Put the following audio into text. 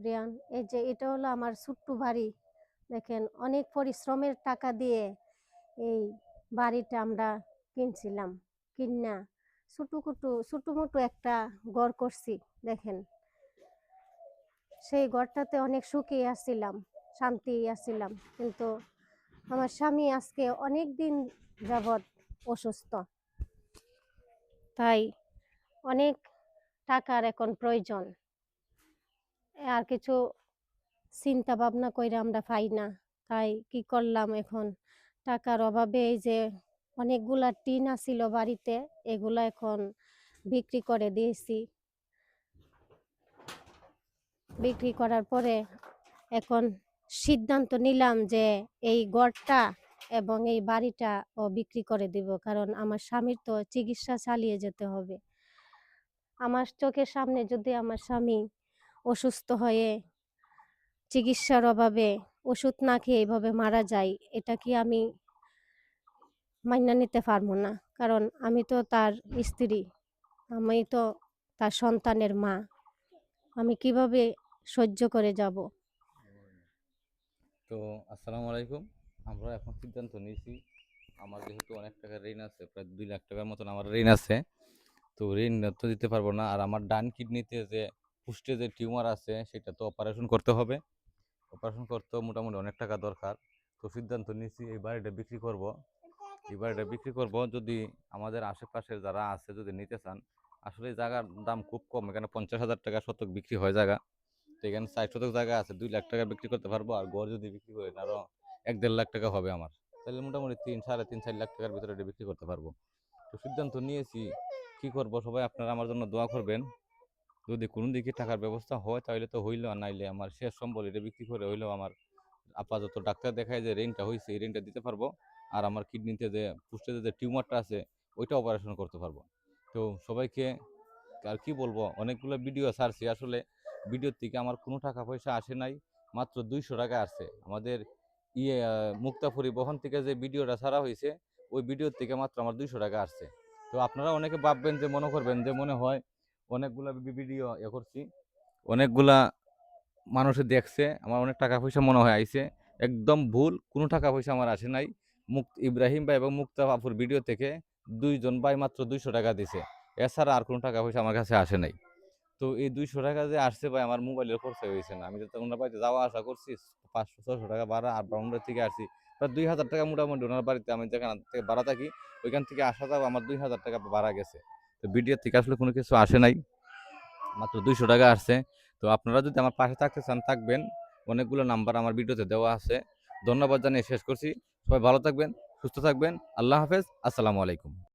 Brian, এই যে এটা হলো আমার ছোট্ট বাড়ি। দেখেন অনেক পরিশ্রমের টাকা দিয়ে এই বাড়িটা আমরা কিনছিলাম। কিনা ছোট মোটো একটা ঘর করছি। দেখেন সেই ঘরটাতে অনেক সুখী আছিলাম, শান্তি আছিলাম। কিন্তু আমার স্বামী আজকে অনেক দিন যাবৎ অসুস্থ, তাই অনেক টাকার এখন প্রয়োজন। আর কিছু চিন্তা ভাবনা কইরা আমরা পাই না। তাই কি করলাম এখন, টাকার অভাবে এই যে অনেকগুলা টিন আছিল বাড়িতে, এগুলা এখন বিক্রি করে দিয়েছি। বিক্রি করার পরে এখন সিদ্ধান্ত নিলাম যে এই ঘরটা এবং এই বাড়িটা বিক্রি করে দিব, কারণ আমার স্বামীর তো চিকিৎসা চালিয়ে যেতে হবে। আমার চোখের সামনে যদি আমার স্বামী অসুস্থ হয়ে চিকিৎসার অভাবে ওষুধ না খেয়ে এইভাবে মারা যায়, এটা কি আমি মাইনা নিতে পারবো না। কারণ আমি তো তার স্ত্রী, আমি তো তার সন্তানের মা। আমি কিভাবে সহ্য করে যাব? তো আসসালামু আলাইকুম। আমরা এখন সিদ্ধান্ত নিয়েছি, আমার যেহেতু অনেক টাকা ঋণ আছে, প্রায় 2 লাখ টাকার মতন আমার ঋণ আছে। তো ঋণ তো দিতে পারবো না। আর আমার ডান কিডনিতে যে ফুস্টে যে টিউমার আছে সেটা তো অপারেশন করতে হবে। অপারেশন করতেও মোটামুটি অনেক টাকা দরকার। তো সিদ্ধান্ত নিয়েছি এই বাড়িটা বিক্রি করব। এই বাড়িটা বিক্রি করব, যদি আমাদের আশেপাশের যারা আছে যদি নিতে চান। আসলে এই জায়গার দাম খুব কম, এখানে 50,000 টাকা শতক বিক্রি হয় জায়গা। তো এখানে 60 শতক জায়গা আছে, 2 লাখ টাকা বিক্রি করতে পারবো। আর গড় যদি বিক্রি করেন আরো 1-1.5 লাখ টাকা হবে আমার। তাহলে মোটামুটি 3, 3.5, 4 লাখ টাকার ভিতরে এটা বিক্রি করতে পারবো। তো সিদ্ধান্ত নিয়েছি, কি করব, সবাই আপনারা আমার জন্য দোয়া করবেন। যদি কোনো দিকে টাকার ব্যবস্থা হয় তাহলে তো হইলো, আর নাইলে আমার শেষ সম্বল এটা বিক্রি করে হইলেও আমার আপাতত ডাক্তার দেখায় যে ঋণটা হয়েছে এই ঋণটা দিতে পারবো। আর আমার কিডনিতে যে ফুসফুসে যে টিউমারটা আছে ওইটা অপারেশন করতে পারবো। তো সবাইকে আর কি বলবো, অনেকগুলো ভিডিও ছাড়ছি, আসলে ভিডিওর থেকে আমার কোনো টাকা পয়সা আসে নাই, মাত্র 200 টাকা আসছে। আমাদের মুক্তা পরিবহন থেকে যে ভিডিওটা ছাড়া হয়েছে ওই ভিডিওর থেকে মাত্র আমার 200 টাকা আসছে। তো আপনারা অনেকে ভাববেন যে, মনে করবেন যে মনে হয় অনেকগুলা ভিডিও করছি, অনেকগুলা মানুষে দেখছে, আমার অনেক টাকা পয়সা মনে হয় আইছে। একদম ভুল, কোনো টাকা পয়সা আমার আসে নাই। ইব্রাহিম ভাই এবং মুক্তা বাপুর ভিডিও থেকে 2 জন ভাই মাত্র 200 টাকা দিছে, এছাড়া আর কোনো টাকা পয়সা আমার কাছে আসে নাই। তো এই 200 টাকা যে আসছে ভাই, আমার মোবাইলের খরচা হয়েছে না। আমি তো ওনার বাড়িতে যাওয়া আসা করছি, 500-600 টাকা ভাড়া, আর বাউন্ডারি থেকে আসছি প্রায় 2,000 টাকা মোটামুটি। ওনার বাড়িতে আমি যেখান থেকে ভাড়া থাকি ওইখান থেকে আসা যাওয়া আমার 2,000 টাকা ভাড়া গেছে। তো ভিডিও থেকে আসলে কোনো কিছু আসে নাই, মাত্র 200 টাকা আসছে। তো আপনারা যদি আমার পাশে থাকতে চান থাকবেন, অনেকগুলো নাম্বার আমার ভিডিওতে দেওয়া আছে। ধন্যবাদ জানিয়ে শেষ করছি। সবাই ভালো থাকবেন, সুস্থ থাকবেন। আল্লাহ হাফেজ, আসসালামু আলাইকুম।